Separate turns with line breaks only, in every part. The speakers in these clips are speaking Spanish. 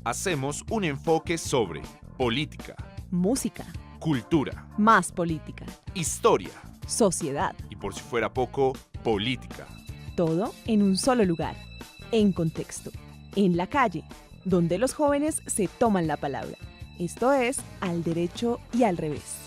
hacemos un enfoque sobre política,
música,
cultura,
más política,
historia
sociedad,
y por si fuera poco, política.
todo en un solo lugar, en contexto, en la calle, donde los jóvenes se toman la palabra. Esto es Al Derecho y al Revés.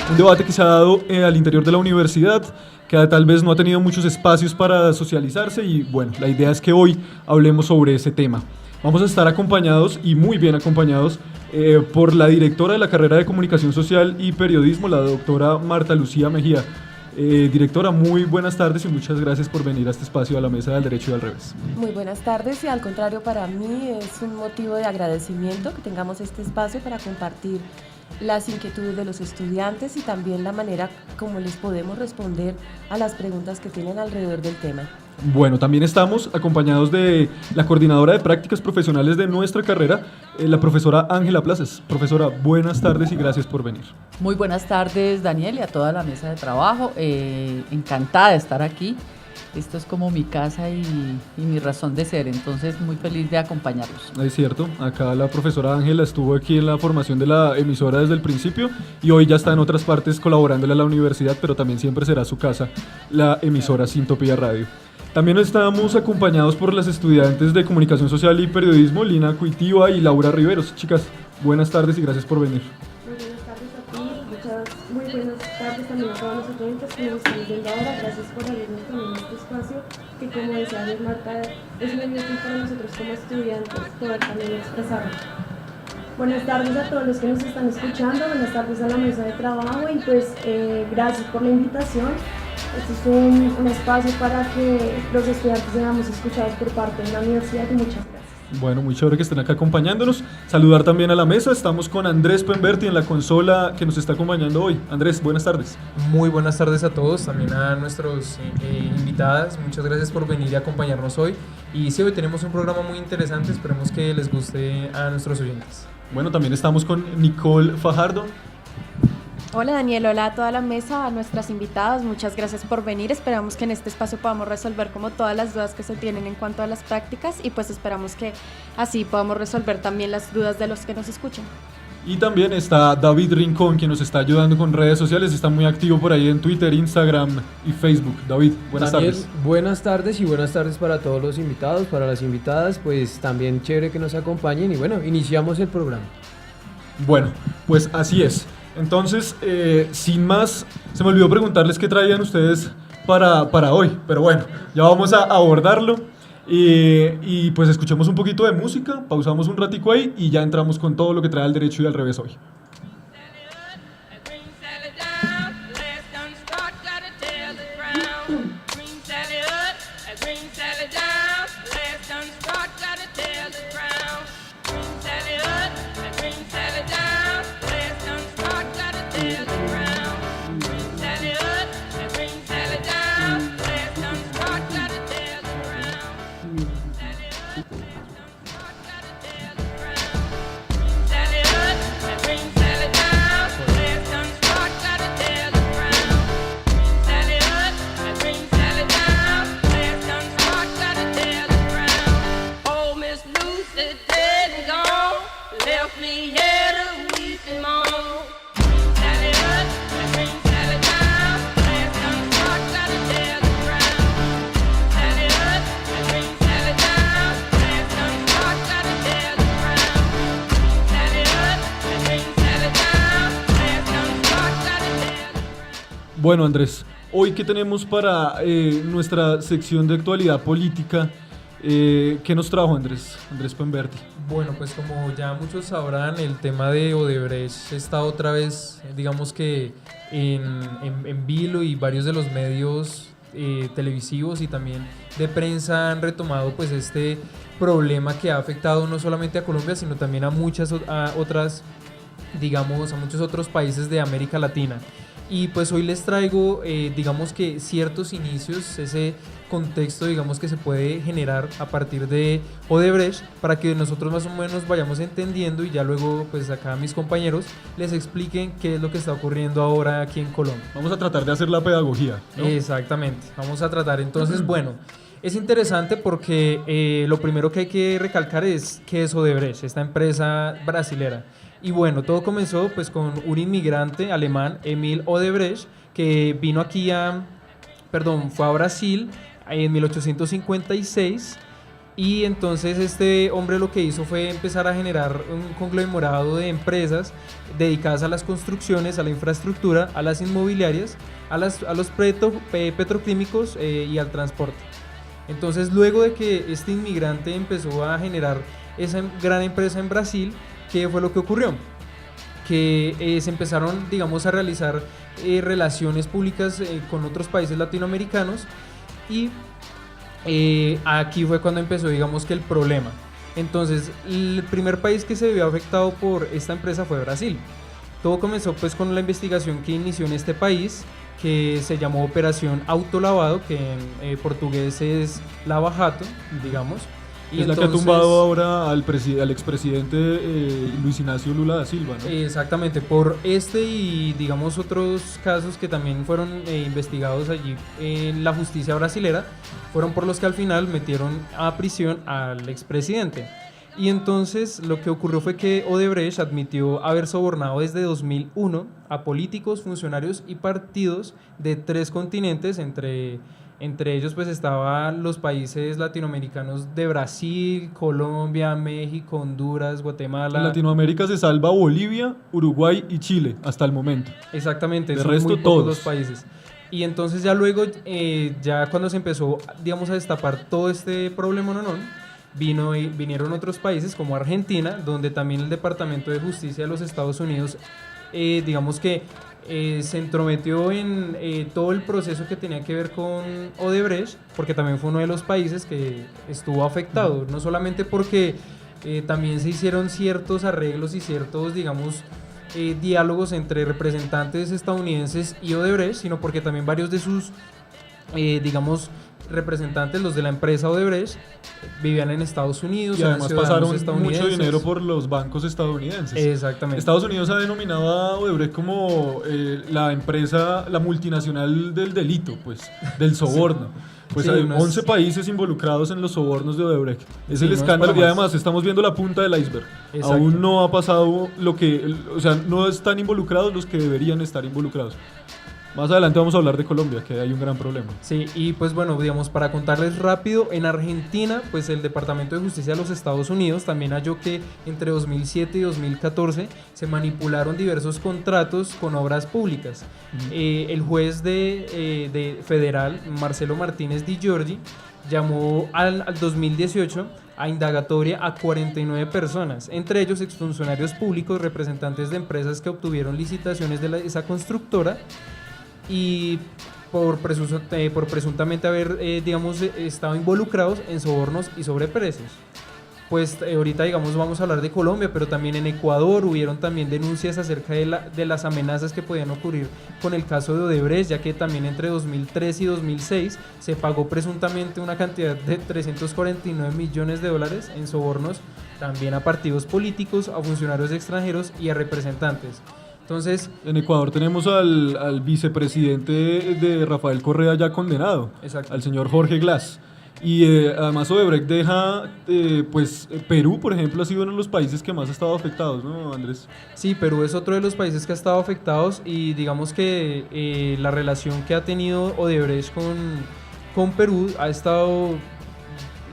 Un debate que se ha dado al interior de la universidad, que tal vez no ha tenido muchos espacios para socializarse y bueno, la idea es que hoy hablemos sobre ese tema. Vamos a estar acompañados y muy bien acompañados por la directora de la carrera de Comunicación Social y Periodismo, la doctora Marta Lucía Mejía. Directora, muy buenas tardes y muchas gracias por venir a este espacio a la Mesa del Derecho y al Revés.
Muy buenas tardes y al contrario, para mí es un motivo de agradecimiento que tengamos este espacio para compartir las inquietudes de los estudiantes y también la manera como les podemos responder a las preguntas que tienen alrededor del tema.
Bueno, también estamos acompañados de la coordinadora de prácticas profesionales de nuestra carrera, la profesora Ángela Plazas. Profesora, buenas tardes y gracias por venir.
Muy buenas tardes, Daniel, y a toda la mesa de trabajo. Encantada de estar aquí. Esto es como mi casa y mi razón de ser, entonces muy feliz de acompañarlos.
Es cierto, acá la profesora Ángela estuvo aquí en la formación de la emisora desde el principio y hoy ya está en otras partes colaborándole a la universidad, pero también siempre será su casa, la emisora Sintopía Radio. También estamos acompañados por las estudiantes de Comunicación Social y Periodismo, Lina Cuitiva y Laura Riveros. Chicas, buenas tardes y gracias por venir.
Muy buenas tardes también a todos los oyentes que nos están viendo ahora. Gracias por abrirnos también este espacio que, como decía Marta, es muy útil para nosotros como estudiantes poder también expresarlo. Buenas tardes a todos los que nos están escuchando, buenas tardes a la mesa de trabajo y pues gracias por la invitación. Este es un espacio para que los estudiantes seamos escuchados por parte de la universidad y muchas gracias.
Bueno, muy chévere que estén acá acompañándonos. Saludar también a la mesa. Estamos con Andrés Pemberti en la consola que nos está acompañando hoy. Andrés, buenas tardes.
Muy buenas tardes a todos, también a nuestros invitadas. Muchas gracias por venir y acompañarnos hoy. Y sí, hoy tenemos un programa muy interesante. Esperemos que les guste a nuestros oyentes.
Bueno, también estamos con Nicole Fajardo.
Hola Daniel, hola a toda la mesa, a nuestras invitadas, muchas gracias por venir. Esperamos que en este espacio podamos resolver como todas las dudas que se tienen en cuanto a las prácticas y pues esperamos que así podamos resolver también las dudas de los que nos escuchan.
Y también está David Rincón, quien nos está ayudando con redes sociales, está muy activo por ahí en Twitter, Instagram y Facebook. David, buenas tardes.
Buenas tardes y buenas tardes para todos los invitados, para las invitadas, pues también chévere que nos acompañen y bueno, iniciamos el programa.
Bueno, pues así es. Entonces, sin más, se me olvidó preguntarles qué traían ustedes para hoy, pero bueno, ya vamos a abordarlo y pues escuchemos un poquito de música, pausamos un ratico ahí y ya entramos con todo lo que trae Al Derecho y al Revés hoy. Bueno, Andrés, hoy que tenemos para nuestra sección de actualidad política, ¿Qué nos trajo Andrés Pemberti?
Bueno, pues como ya muchos sabrán, el tema de Odebrecht está otra vez, digamos que en vilo, y varios de los medios televisivos y también de prensa han retomado pues este problema que ha afectado no solamente a Colombia, sino también a muchos otros países de América Latina. Y pues hoy les traigo, digamos que ciertos inicios, ese contexto, digamos, que se puede generar a partir de Odebrecht, para que nosotros más o menos vayamos entendiendo, y ya luego pues acá mis compañeros les expliquen qué es lo que está ocurriendo ahora aquí en Colombia.
Vamos a tratar de hacer la pedagogía, ¿no?
Exactamente, vamos a tratar entonces, bueno, es interesante porque lo primero que hay que recalcar es qué es Odebrecht, esta empresa brasilera. Y bueno, todo comenzó pues con un inmigrante alemán, Emil Odebrecht, que vino aquí fue a Brasil en 1856, y entonces este hombre lo que hizo fue empezar a generar un conglomerado de empresas dedicadas a las construcciones, a la infraestructura, a las inmobiliarias, a los petroquímicos y al transporte. Entonces, luego de que este inmigrante empezó a generar esa gran empresa en Brasil, ¿qué fue lo que ocurrió? Que se empezaron, digamos, a realizar relaciones públicas con otros países latinoamericanos, y aquí fue cuando empezó, digamos, que el problema. Entonces, el primer país que se vio afectado por esta empresa fue Brasil. Todo comenzó pues con la investigación que inició en este país, que se llamó Operación Autolavado, que en portugués es Lava Jato, digamos.
Y es la que ha tumbado ahora al expresidente Luis Ignacio Lula da Silva, ¿no?
Exactamente, por este y digamos otros casos que también fueron investigados allí en la justicia brasilera, fueron por los que al final metieron a prisión al expresidente. Y entonces lo que ocurrió fue que Odebrecht admitió haber sobornado desde 2001 a políticos, funcionarios y partidos de 3 continentes, entre ellos pues estaban los países latinoamericanos de Brasil, Colombia, México, Honduras, Guatemala.
En Latinoamérica se salva Bolivia, Uruguay y Chile hasta el momento.
Exactamente,
de
son
resto,
muy pocos
todos
los países. Y entonces ya luego, ya cuando se empezó, digamos, a destapar todo este problema, vinieron otros países como Argentina, donde también el Departamento de Justicia de los Estados Unidos, digamos que se entrometió en todo el proceso que tenía que ver con Odebrecht, porque también fue uno de los países que estuvo afectado, no solamente porque también se hicieron ciertos arreglos y ciertos, digamos, diálogos entre representantes estadounidenses y Odebrecht, sino porque también varios de sus, digamos, representantes, los de la empresa Odebrecht, vivían en Estados Unidos,
y además pasaron mucho dinero por los bancos estadounidenses.
Exactamente.
Estados Unidos ha denominado a Odebrecht como la empresa, la multinacional del delito, pues, del soborno. Sí. Pues sí, hay 11 países involucrados en los sobornos de Odebrecht. Es el escándalo, y además estamos viendo la punta del iceberg. Exacto. Aún no ha pasado no están involucrados los que deberían estar involucrados. Más adelante vamos a hablar de Colombia, que hay un gran problema.
Sí, y pues bueno, digamos, para contarles rápido, en Argentina, pues el Departamento de Justicia de los Estados Unidos también halló que entre 2007 y 2014 se manipularon diversos contratos con obras públicas. El juez de federal, Marcelo Martínez Di Giorgi, llamó al 2018 a indagatoria a 49 personas, entre ellos exfuncionarios públicos, representantes de empresas que obtuvieron licitaciones de esa constructora, y por presuntamente haber, digamos, estado involucrados en sobornos y sobreprecios. Pues ahorita, digamos, vamos a hablar de Colombia, pero también en Ecuador hubieron también denuncias acerca de las amenazas que podían ocurrir con el caso de Odebrecht, ya que también entre 2003 y 2006 se pagó presuntamente una cantidad de $349 millones en sobornos, también a partidos políticos, a funcionarios extranjeros y a representantes. Entonces,
en Ecuador tenemos al vicepresidente de Rafael Correa ya condenado,
exacto,
al señor Jorge Glass. Y además Odebrecht deja, Perú, por ejemplo, ha sido uno de los países que más ha estado afectados, ¿no, Andrés?
Sí, Perú es otro de los países que ha estado afectados, y digamos que la relación que ha tenido Odebrecht con Perú ha estado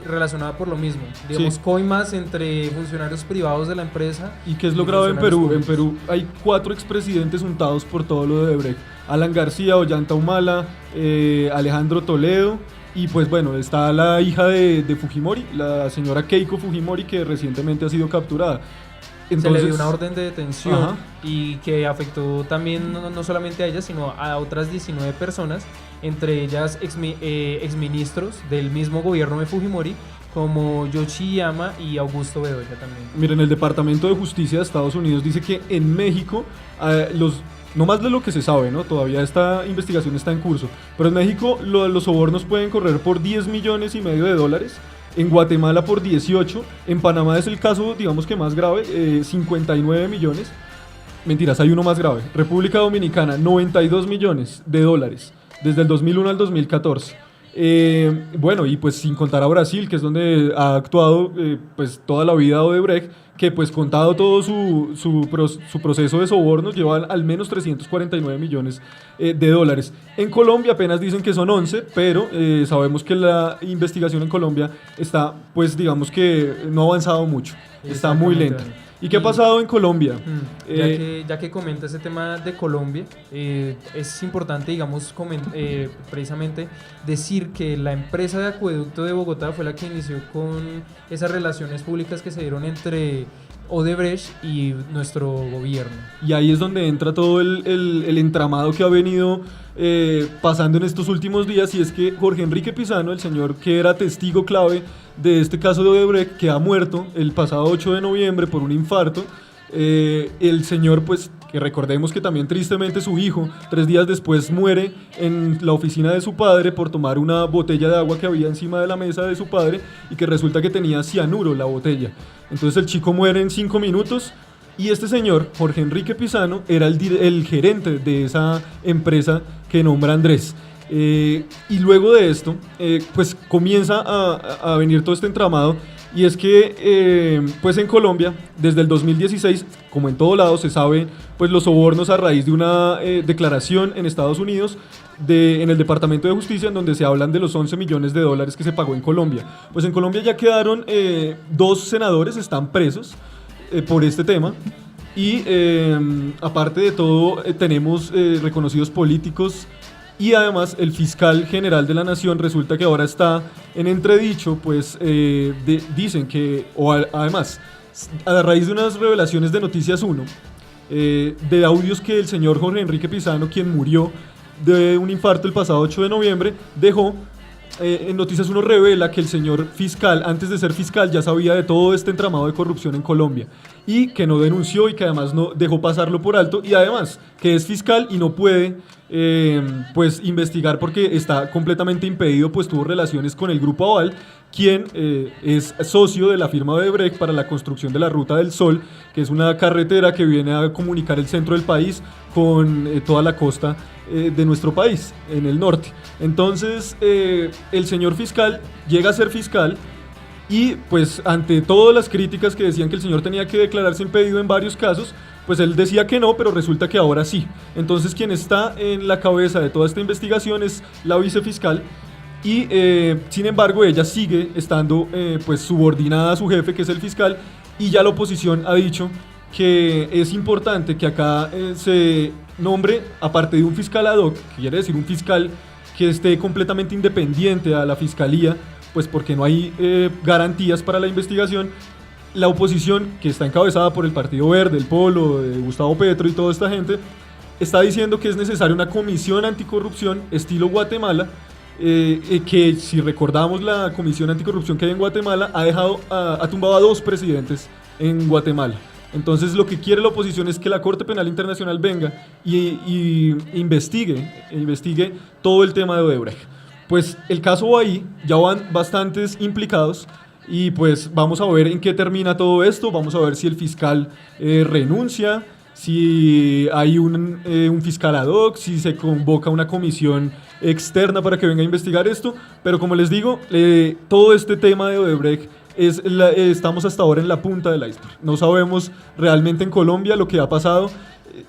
relacionada por lo mismo, digamos, sí, coimas entre funcionarios privados de la empresa.
¿Y qué es lo grave en Perú? Públicos. En Perú hay 4 expresidentes untados por todo lo de Odebrecht: Alan García, Ollanta Humala, Alejandro Toledo Y pues bueno, está la hija de Fujimori, la señora Keiko Fujimori, que recientemente ha sido capturada.
Se le dio una orden de detención.
Ajá.
Y que afectó también no solamente a ella, sino a otras 19 personas, entre ellas exministros del mismo gobierno de Fujimori, como Yoshiyama y Augusto Bedoya también.
Miren, el Departamento de Justicia de Estados Unidos dice que en México, no más de lo que se sabe, ¿no? Todavía esta investigación está en curso, pero en México los sobornos pueden correr por 10 millones y medio de dólares, en Guatemala por 18, en Panamá es el caso, digamos que más grave, 59 millones, mentiras, hay uno más grave, República Dominicana, 92 millones de dólares, desde el 2001 al 2014. Bueno, y pues sin contar a Brasil, que es donde ha actuado pues toda la vida Odebrecht, que pues contado todo su proceso de sobornos lleva al menos 349 millones de dólares. En Colombia apenas dicen que son 11, pero sabemos que la investigación en Colombia está, pues digamos que no ha avanzado mucho, está muy lenta. ¿Y qué ha pasado en Colombia?
Ya que comenta ese tema de Colombia, es importante, digamos, precisamente decir que la empresa de acueducto de Bogotá fue la que inició con esas relaciones públicas que se dieron entre Odebrecht y nuestro gobierno.
Y ahí es donde entra todo el entramado que ha venido pasando en estos últimos días, y es que Jorge Enrique Pizano, el señor que era testigo clave de este caso de Odebrecht, que ha muerto el pasado 8 de noviembre por un infarto, el señor, pues, que recordemos que también tristemente su hijo 3 días después muere en la oficina de su padre por tomar una botella de agua que había encima de la mesa de su padre y que resulta que tenía cianuro la botella. Entonces el chico muere en 5 minutos y este señor, Jorge Enrique Pizano, era el gerente de esa empresa que nombra Andrés. Y luego de esto, pues comienza a venir todo este entramado. Y es que, pues en Colombia, desde el 2016, como en todo lado, se sabe pues los sobornos a raíz de una declaración en Estados Unidos en el Departamento de Justicia, en donde se hablan de los 11 millones de dólares que se pagó en Colombia. Pues en Colombia ya quedaron 2 senadores, están presos por este tema. Y aparte de todo, tenemos reconocidos políticos. Y además el fiscal general de la nación resulta que ahora está en entredicho, pues dicen que, además, a raíz de unas revelaciones de Noticias 1, de audios que el señor Jorge Enrique Pizano, quien murió de un infarto el pasado 8 de noviembre, dejó, en Noticias 1 revela que el señor fiscal, antes de ser fiscal, ya sabía de todo este entramado de corrupción en Colombia y que no denunció y que además no dejó pasarlo por alto, y además que es fiscal y no puede pues investigar porque está completamente impedido, pues tuvo relaciones con el Grupo Aval, quien es socio de la firma Odebrecht para la construcción de la Ruta del Sol, que es una carretera que viene a comunicar el centro del país con toda la costa de nuestro país, en el norte. Entonces el señor fiscal llega a ser fiscal y pues ante todas las críticas que decían que el señor tenía que declararse impedido en varios casos, pues él decía que no, pero resulta que ahora sí. Entonces quien está en la cabeza de toda esta investigación es la vicefiscal y sin embargo ella sigue estando pues subordinada a su jefe, que es el fiscal, y ya la oposición ha dicho que es importante que acá se nombre, aparte de un fiscal ad hoc, que quiere decir un fiscal que esté completamente independiente a la fiscalía, pues porque no hay garantías para la investigación. La oposición, que está encabezada por el Partido Verde, el Polo, de Gustavo Petro y toda esta gente, está diciendo que es necesaria una comisión anticorrupción estilo Guatemala, que si recordamos la comisión anticorrupción que hay en Guatemala ha tumbado a 2 presidentes en Guatemala. Entonces lo que quiere la oposición es que la Corte Penal Internacional venga y investigue todo el tema de Odebrecht. Pues el caso va ahí, ya van bastantes implicados. Y pues vamos a ver en qué termina todo esto, vamos a ver si el fiscal renuncia, si hay un fiscal ad hoc, si se convoca una comisión externa para que venga a investigar esto, pero como les digo, todo este tema de Odebrecht estamos hasta ahora en la punta del iceberg. No sabemos realmente en Colombia lo que ha pasado.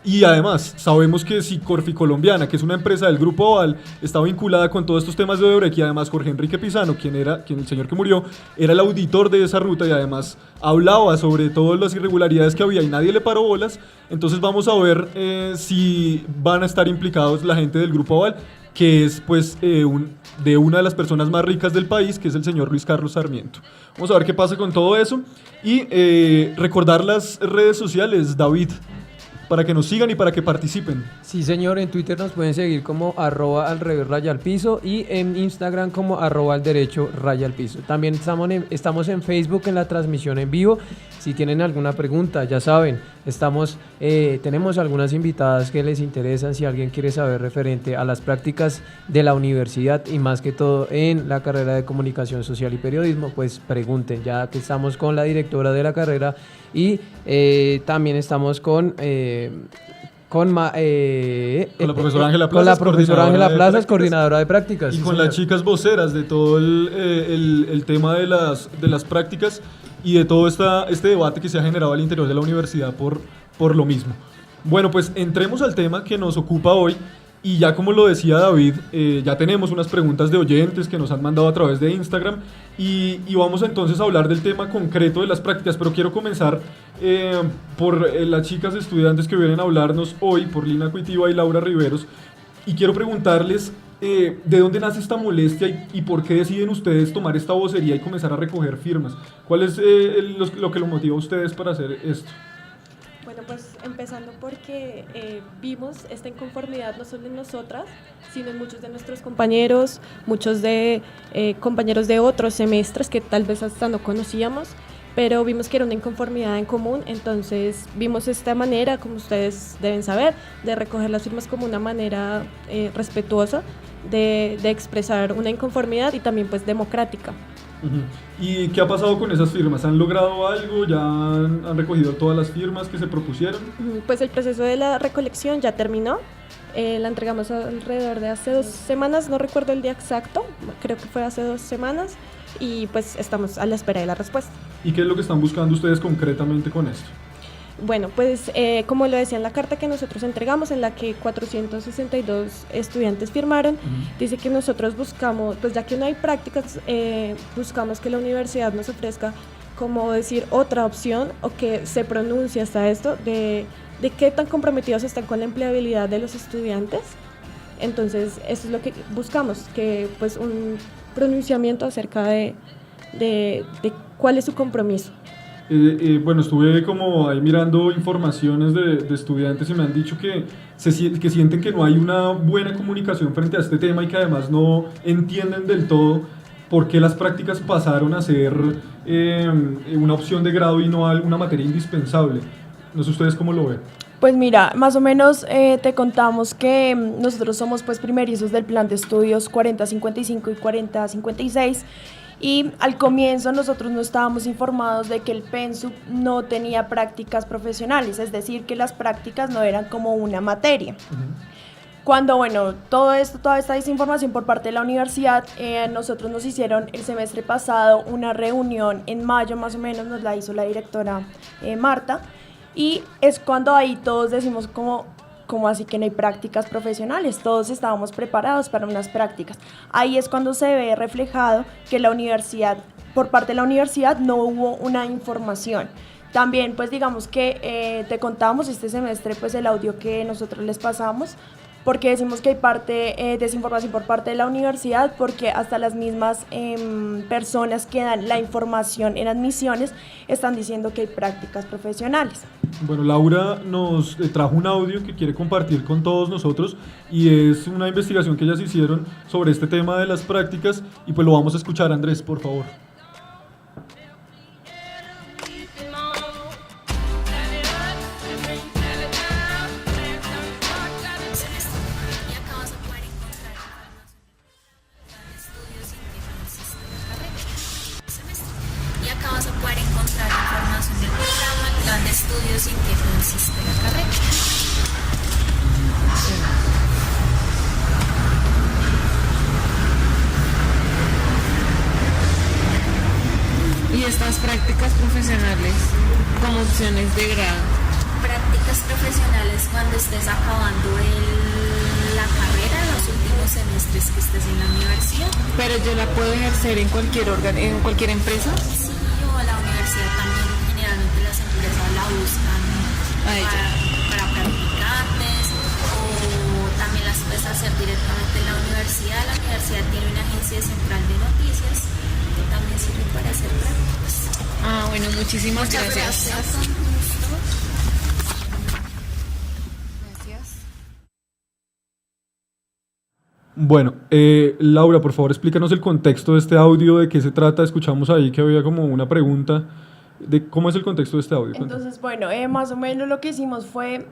Y además, sabemos que si Corficolombiana, que es una empresa del Grupo Aval, está vinculada con todos estos temas de Odebrecht, y además Jorge Enrique Pizano, quien el señor que murió, era el auditor de esa ruta y además hablaba sobre todas las irregularidades que había y nadie le paró bolas. Entonces vamos a ver si van a estar implicados la gente del Grupo Aval, que es pues de una de las personas más ricas del país, que es el señor Luis Carlos Sarmiento. Vamos a ver qué pasa con todo eso y recordar las redes sociales, David, para que nos sigan y para que participen.
Sí, señor, en Twitter nos pueden seguir como @alrevés_raya_al_piso y en Instagram como @al_derecho_raya_al_piso. También estamos en Facebook en la transmisión en vivo. Si tienen alguna pregunta, ya saben, tenemos algunas invitadas que les interesan. Si alguien quiere saber referente a las prácticas de la universidad y más que todo en la carrera de Comunicación Social y Periodismo, pues pregunten, ya que estamos con la directora de la carrera y también estamos con la
profesora Ángela Plazas,
con la profesora Ángela Plazas, coordinadora de prácticas.
Y
sí,
con
señor.
las chicas voceras de todo el tema de las prácticas y de todo este debate que se ha generado al interior de la universidad por lo mismo. Bueno, pues entremos al tema que nos ocupa hoy. Y ya como lo decía David, ya tenemos unas preguntas de oyentes que nos han mandado a través de Instagram y vamos entonces a hablar del tema concreto de las prácticas, pero quiero comenzar por las chicas estudiantes que vienen a hablarnos hoy, por Lina Cuitiva y Laura Riveros, y quiero preguntarles de dónde nace esta molestia y por qué deciden ustedes tomar esta vocería y comenzar a recoger firmas. ¿Cuál es lo que los motiva a ustedes para hacer esto?
Bueno, pues empezando porque vimos esta inconformidad no solo en nosotras, sino en muchos de nuestros compañeros, muchos de compañeros de otros semestres que tal vez hasta no conocíamos, pero vimos que era una inconformidad en común, entonces vimos esta manera, como ustedes deben saber, de recoger las firmas como una manera respetuosa de expresar una inconformidad y también pues democrática.
Uh-huh. ¿Y qué ha pasado con esas firmas? ¿Han logrado algo? ¿Ya han recogido todas las firmas que se propusieron?
Pues el proceso de la recolección ya terminó. La entregamos alrededor de hace 2 semanas, no recuerdo el día exacto, creo que fue hace 2 semanas y pues estamos a la espera de la respuesta.
¿Y qué es lo que están buscando ustedes concretamente con esto?
Bueno, pues como lo decía en la carta que nosotros entregamos, en la que 462 estudiantes firmaron, dice que nosotros buscamos, pues ya que no hay prácticas, buscamos que la universidad nos ofrezca, como decir, otra opción o que se pronuncie hasta esto de qué tan comprometidos están con la empleabilidad de los estudiantes. Entonces, eso es lo que buscamos, que pues un pronunciamiento acerca de cuál es su compromiso.
Bueno, estuve como ahí mirando informaciones de estudiantes y me han dicho que sienten que no hay una buena comunicación frente a este tema y que además no entienden del todo por qué las prácticas pasaron a ser una opción de grado y no una materia indispensable. No sé ustedes cómo lo ven.
Pues mira, más o menos te contamos que nosotros somos pues primerizos del plan de estudios 4055 y 4056 y al comienzo nosotros no estábamos informados de que el Pensum no tenía prácticas profesionales, es decir, que las prácticas no eran como una materia. Cuando, bueno, toda esta desinformación por parte de la universidad, nosotros nos hicieron el semestre pasado una reunión en mayo más o menos, nos la hizo la directora Marta, y es cuando ahí todos decimos como así que no hay prácticas profesionales, todos estábamos preparados para unas prácticas. Ahí es cuando se ve reflejado que la universidad, por parte de la universidad no hubo una información. También pues digamos que te contamos este semestre pues el audio que nosotros les pasamos, porque decimos que hay desinformación por parte de la universidad, porque hasta las mismas personas que dan la información en admisiones están diciendo que hay prácticas profesionales.
Bueno, Laura nos trajo un audio que quiere compartir con todos nosotros y es una investigación que ellas hicieron sobre este tema de las prácticas y pues lo vamos a escuchar. Andrés, por favor.
Y estas prácticas profesionales como opciones de grado.
Prácticas profesionales cuando estés acabando la carrera, los últimos semestres que estés en la universidad.
Pero yo la puedo ejercer en cualquier empresa.
Sí, o la universidad también, generalmente las empresas la buscan para practicantes, o también las puedes hacer directamente en la universidad. La universidad tiene una agencia central de noticias que también sirve para hacer prácticas.
Ah, bueno, muchísimas gracias.
Con gusto.
Bueno, Laura, por favor, explícanos el contexto de este audio, de qué se trata. Escuchamos ahí que había como una pregunta de cómo es el contexto de este audio.
Entonces, bueno, más o menos lo que hicimos fue,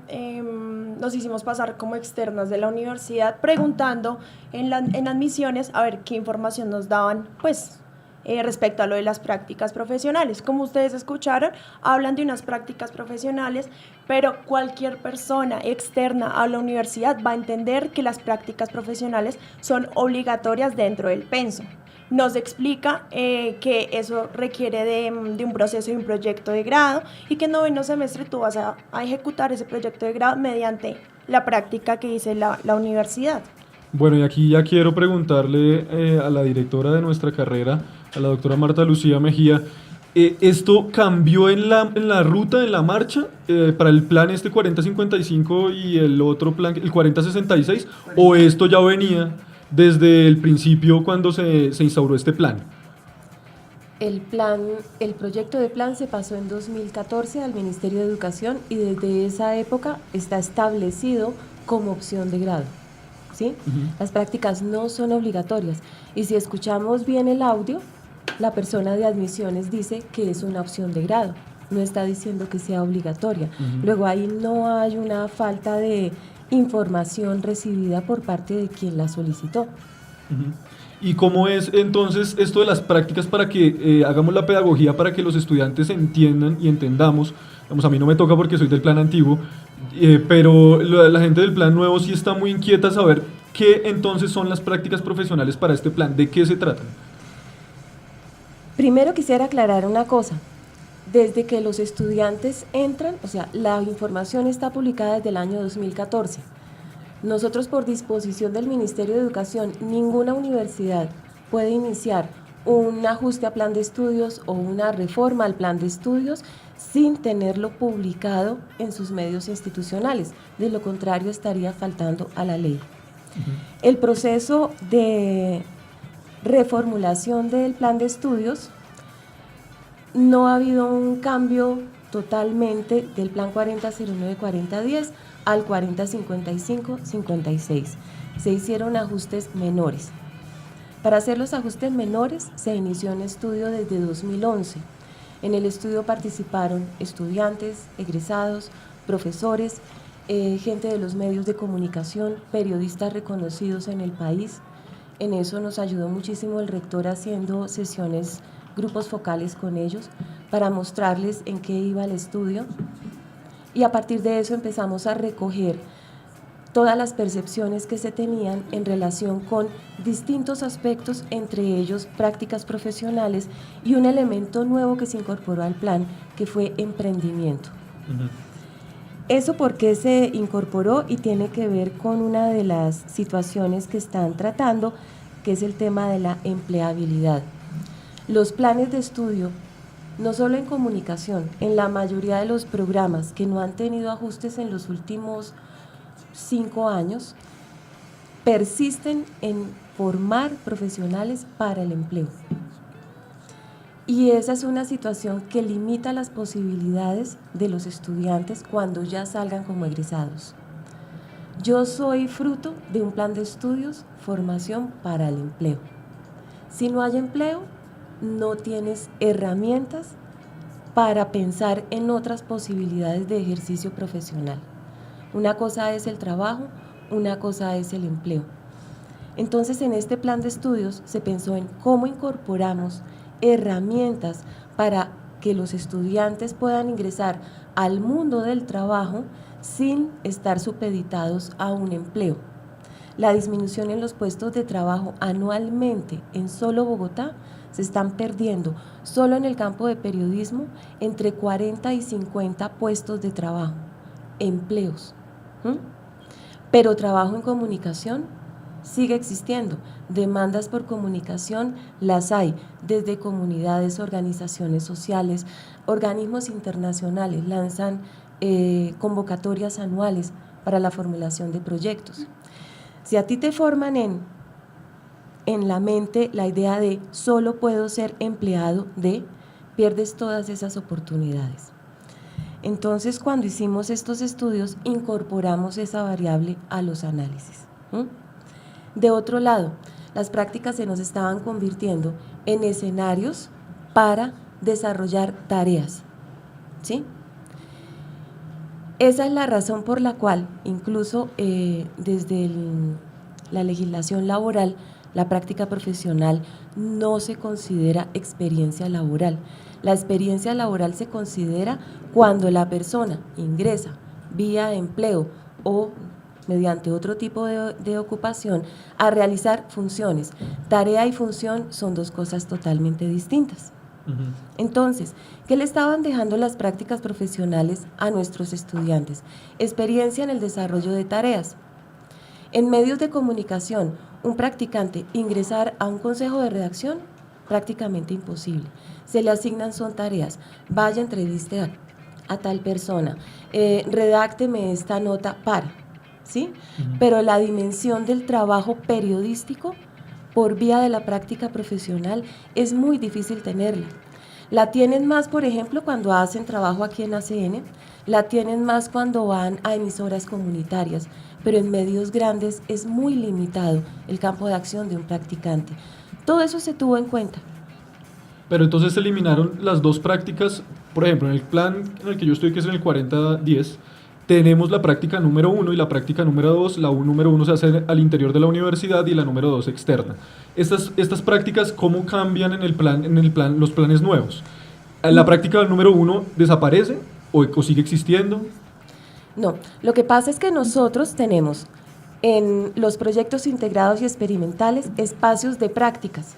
nos hicimos pasar como externas de la universidad preguntando en admisiones a ver qué información nos daban, pues, respecto a lo de las prácticas profesionales. Como ustedes escucharon, hablan de unas prácticas profesionales, pero cualquier persona externa a la universidad va a entender que las prácticas profesionales son obligatorias dentro del pensum. Nos explica que eso requiere de un proceso y un proyecto de grado y que en noveno semestre tú vas a ejecutar ese proyecto de grado mediante la práctica que dice la universidad.
Bueno, y aquí ya quiero preguntarle a la directora de nuestra carrera, a la doctora Marta Lucía Mejía, ¿esto cambió en la ruta, en la marcha, para el plan 4055 y el otro plan, el 4066, o esto ya venía desde el principio cuando se instauró este plan?
El proyecto de plan se pasó en 2014 al Ministerio de Educación y desde esa época está establecido como opción de grado. ¿Sí? Las prácticas no son obligatorias y si escuchamos bien el audio, la persona de admisiones dice que es una opción de grado, no está diciendo que sea obligatoria. Luego ahí no hay una falta de información recibida por parte de quien la solicitó.
¿Y cómo es entonces esto de las prácticas para que hagamos la pedagogía para que los estudiantes entiendan y entendamos? Vamos, a mí no me toca porque soy del plan antiguo, pero la gente del plan nuevo sí está muy inquieta a saber qué entonces son las prácticas profesionales para este plan, ¿de qué se tratan?
Primero quisiera aclarar una cosa. Desde que los estudiantes entran, o sea, la información está publicada desde el año 2014. Nosotros, por disposición del Ministerio de Educación, ninguna universidad puede iniciar un ajuste a plan de estudios o una reforma al plan de estudios sin tenerlo publicado en sus medios institucionales. De lo contrario, estaría faltando a la ley. El proceso de reformulación del plan de estudios, no ha habido un cambio totalmente del plan 4009-4010 al 4055-56. Se hicieron ajustes menores. Para hacer los ajustes menores se inició un estudio desde 2011. En el estudio participaron estudiantes, egresados, profesores, gente de los medios de comunicación, periodistas reconocidos en el país. En eso nos ayudó muchísimo el rector haciendo sesiones, grupos focales con ellos para mostrarles en qué iba el estudio. Y a partir de eso empezamos a recoger todas las percepciones que se tenían en relación con distintos aspectos, entre ellos prácticas profesionales y un elemento nuevo que se incorporó al plan, que fue emprendimiento. Eso porque se incorporó y tiene que ver con una de las situaciones que están tratando, que es el tema de la empleabilidad. Los planes de estudio, no solo en comunicación, en la mayoría de los programas que no han tenido ajustes en los últimos 5 años, persisten en formar profesionales para el empleo. Y esa es una situación que limita las posibilidades de los estudiantes cuando ya salgan como egresados. Yo soy fruto de un plan de estudios, formación para el empleo. Si no hay empleo, no tienes herramientas para pensar en otras posibilidades de ejercicio profesional. Una cosa es el trabajo, una cosa es el empleo. Entonces, en este plan de estudios se pensó en cómo incorporamos herramientas para que los estudiantes puedan ingresar al mundo del trabajo sin estar supeditados a un empleo. La disminución en los puestos de trabajo anualmente en solo Bogotá se están perdiendo, solo en el campo de periodismo, entre 40 y 50 puestos de trabajo, empleos. Pero trabajo en comunicación sigue existiendo, demandas por comunicación las hay, desde comunidades, organizaciones sociales, organismos internacionales lanzan convocatorias anuales para la formulación de proyectos. Si a ti te forman en la mente la idea de solo puedo ser empleado de, pierdes todas esas oportunidades. Entonces, cuando hicimos estos estudios, incorporamos esa variable a los análisis. De otro lado, las prácticas se nos estaban convirtiendo en escenarios para desarrollar tareas, ¿sí? Esa es la razón por la cual, incluso desde la legislación laboral, la práctica profesional no se considera experiencia laboral. La experiencia laboral se considera cuando la persona ingresa vía empleo o mediante otro tipo de ocupación a realizar funciones. Tarea y función son dos cosas totalmente distintas. Entonces, ¿qué le estaban dejando las prácticas profesionales a nuestros estudiantes? Experiencia en el desarrollo de tareas. En medios de comunicación, un practicante ingresar a un consejo de redacción, prácticamente imposible. Se le asignan son tareas, vaya, entreviste a tal persona, redácteme esta nota para, ¿sí? Pero la dimensión del trabajo periodístico por vía de la práctica profesional es muy difícil tenerla. La tienen más, por ejemplo, cuando hacen trabajo aquí en ACN, la tienen más cuando van a emisoras comunitarias, pero en medios grandes es muy limitado el campo de acción de un practicante. Todo eso se tuvo en cuenta.
Pero entonces se eliminaron las dos prácticas, por ejemplo, en el plan en el que yo estoy, que es en el 40-10, tenemos la práctica número 1 y la práctica número 2. La número 1 se hace al interior de la universidad y la número 2 externa. Estas prácticas, ¿cómo cambian en los planes nuevos? ¿La práctica número 1 desaparece o sigue existiendo?
No, lo que pasa es que nosotros tenemos en los proyectos integrados y experimentales espacios de prácticas.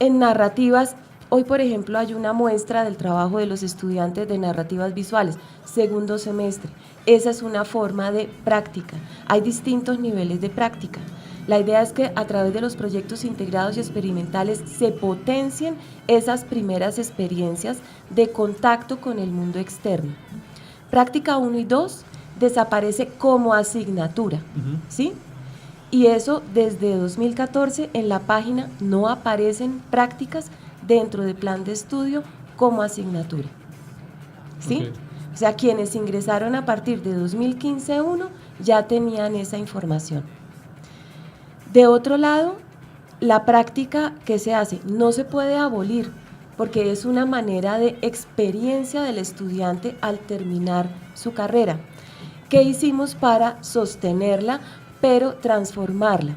En narrativas, hoy por ejemplo hay una muestra del trabajo de los estudiantes de narrativas visuales, segundo semestre. Esa es una forma de práctica. Hay distintos niveles de práctica. La idea es que a través de los proyectos integrados y experimentales se potencien esas primeras experiencias de contacto con el mundo externo. Práctica 1 y 2 desaparece como asignatura, ¿sí? Y eso desde 2014 en la página no aparecen prácticas dentro del plan de estudio como asignatura, ¿sí? Okay. O sea, quienes ingresaron a partir de 2015-1 ya tenían esa información. De otro lado, la práctica que se hace no se puede abolir porque es una manera de experiencia del estudiante al terminar su carrera. ¿Qué hicimos para sostenerla, pero transformarla?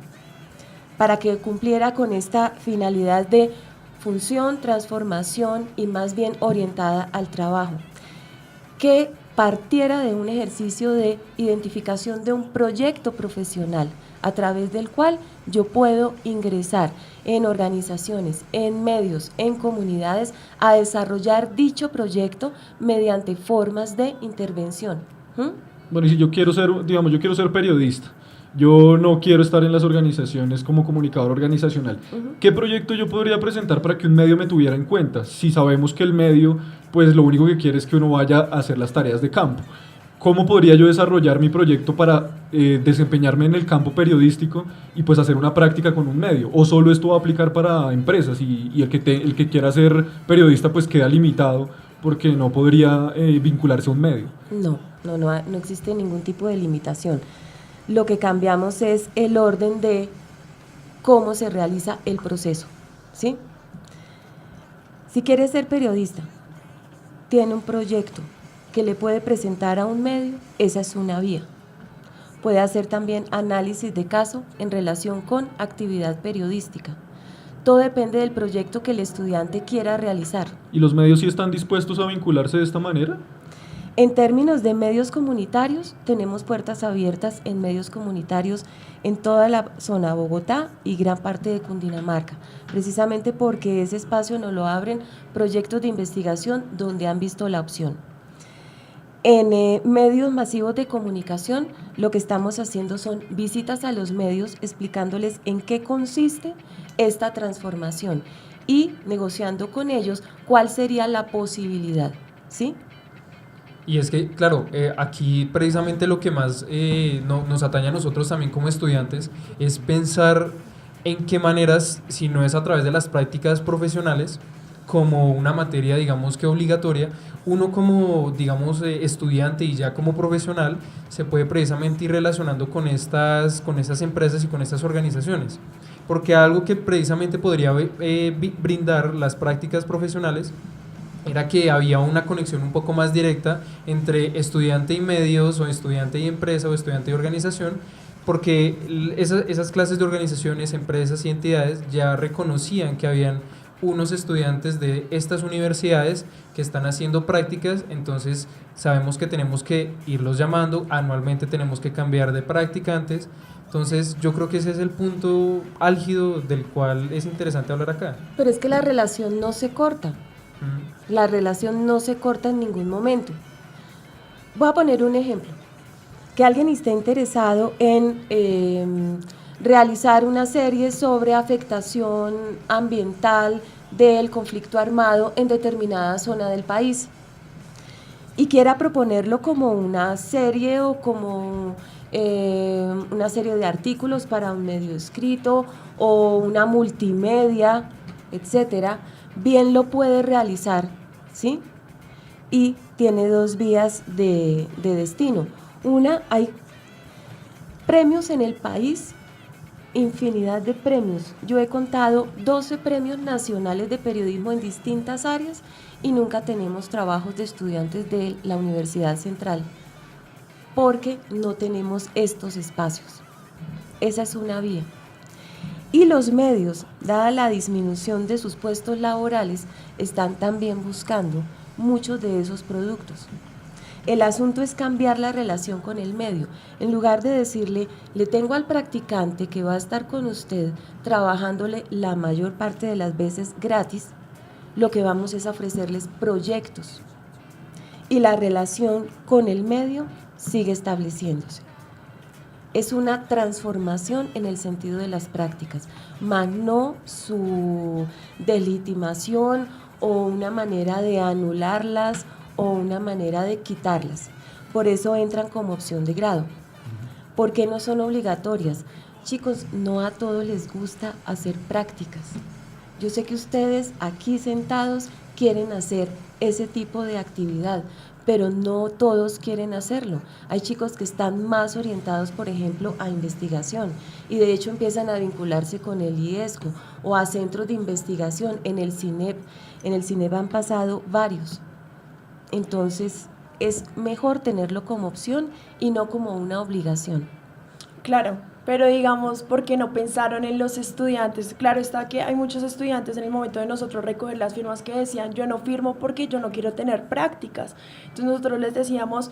Para que cumpliera con esta finalidad de función, transformación y más bien orientada al trabajo. Que partiera de un ejercicio de identificación de un proyecto profesional a través del cual yo puedo ingresar en organizaciones, en medios, en comunidades a desarrollar dicho proyecto mediante formas de intervención.
Bueno, y si yo quiero ser periodista, yo no quiero estar en las organizaciones como comunicador organizacional. ¿Qué proyecto yo podría presentar para que un medio me tuviera en cuenta? Si sabemos que el medio, pues lo único que quiere es que uno vaya a hacer las tareas de campo. ¿Cómo podría yo desarrollar mi proyecto para desempeñarme en el campo periodístico y pues hacer una práctica con un medio? ¿O solo esto va a aplicar para empresas y el que quiera ser periodista pues queda limitado porque no podría vincularse a un medio?
No existe ningún tipo de limitación. Lo que cambiamos es el orden de cómo se realiza el proceso, ¿sí? Si quiere ser periodista, tiene un proyecto que le puede presentar a un medio, esa es una vía. Puede hacer también análisis de caso en relación con actividad periodística. Todo depende del proyecto que el estudiante quiera realizar.
¿Y los medios sí están dispuestos a vincularse de esta manera?
En términos de medios comunitarios, tenemos puertas abiertas en medios comunitarios en toda la zona de Bogotá y gran parte de Cundinamarca, precisamente porque ese espacio nos lo abren proyectos de investigación donde han visto la opción. En medios masivos de comunicación, lo que estamos haciendo son visitas a los medios explicándoles en qué consiste esta transformación y negociando con ellos cuál sería la posibilidad, ¿sí?
Y es que, claro, aquí precisamente lo que más nos atañe a nosotros también como estudiantes es pensar en qué maneras, si no es a través de las prácticas profesionales, como una materia, digamos que obligatoria, uno como, digamos, estudiante y ya como profesional se puede precisamente ir relacionando con estas empresas y con estas organizaciones. Porque algo que precisamente podría brindar las prácticas profesionales era que había una conexión un poco más directa entre estudiante y medios, o estudiante y empresa, o estudiante y organización, porque esas clases de organizaciones, empresas y entidades ya reconocían que habían unos estudiantes de estas universidades que están haciendo prácticas, entonces sabemos que tenemos que irlos llamando, anualmente tenemos que cambiar de practicantes, entonces yo creo que ese es el punto álgido del cual es interesante hablar acá.
Pero es que la relación no se corta. La relación no se corta en ningún momento. Voy a poner un ejemplo. Que alguien esté interesado en realizar una serie sobre afectación ambiental del conflicto armado en determinada zona del país y quiera proponerlo como una serie o como una serie de artículos para un medio escrito o una multimedia, etcétera, bien lo puede realizar, ¿sí? Y tiene dos vías de destino. Una, hay premios en el país, infinidad de premios. Yo he contado 12 premios nacionales de periodismo en distintas áreas y nunca tenemos trabajos de estudiantes de la Universidad Central porque no tenemos estos espacios. Esa es una vía. Y los medios, dada la disminución de sus puestos laborales, están también buscando muchos de esos productos. El asunto es cambiar la relación con el medio. En lugar de decirle, le tengo al practicante que va a estar con usted trabajándole la mayor parte de las veces gratis, lo que vamos es a ofrecerles proyectos. Y la relación con el medio sigue estableciéndose. Es una transformación en el sentido de las prácticas, más no su deslegitimación o una manera de anularlas o una manera de quitarlas. Por eso entran como opción de grado. ¿Por qué no son obligatorias? Chicos, no a todos les gusta hacer prácticas. Yo sé que ustedes aquí sentados quieren hacer ese tipo de actividad, pero no todos quieren hacerlo. Hay chicos que están más orientados, por ejemplo, a investigación y de hecho empiezan a vincularse con el IESCO o a centros de investigación. En el CINEP han pasado varios. Entonces, es mejor tenerlo como opción y no como una obligación.
Claro, pero digamos, ¿por qué no pensaron en los estudiantes? Claro está que hay muchos estudiantes en el momento de nosotros recoger las firmas que decían, yo no firmo porque yo no quiero tener prácticas. Entonces nosotros les decíamos,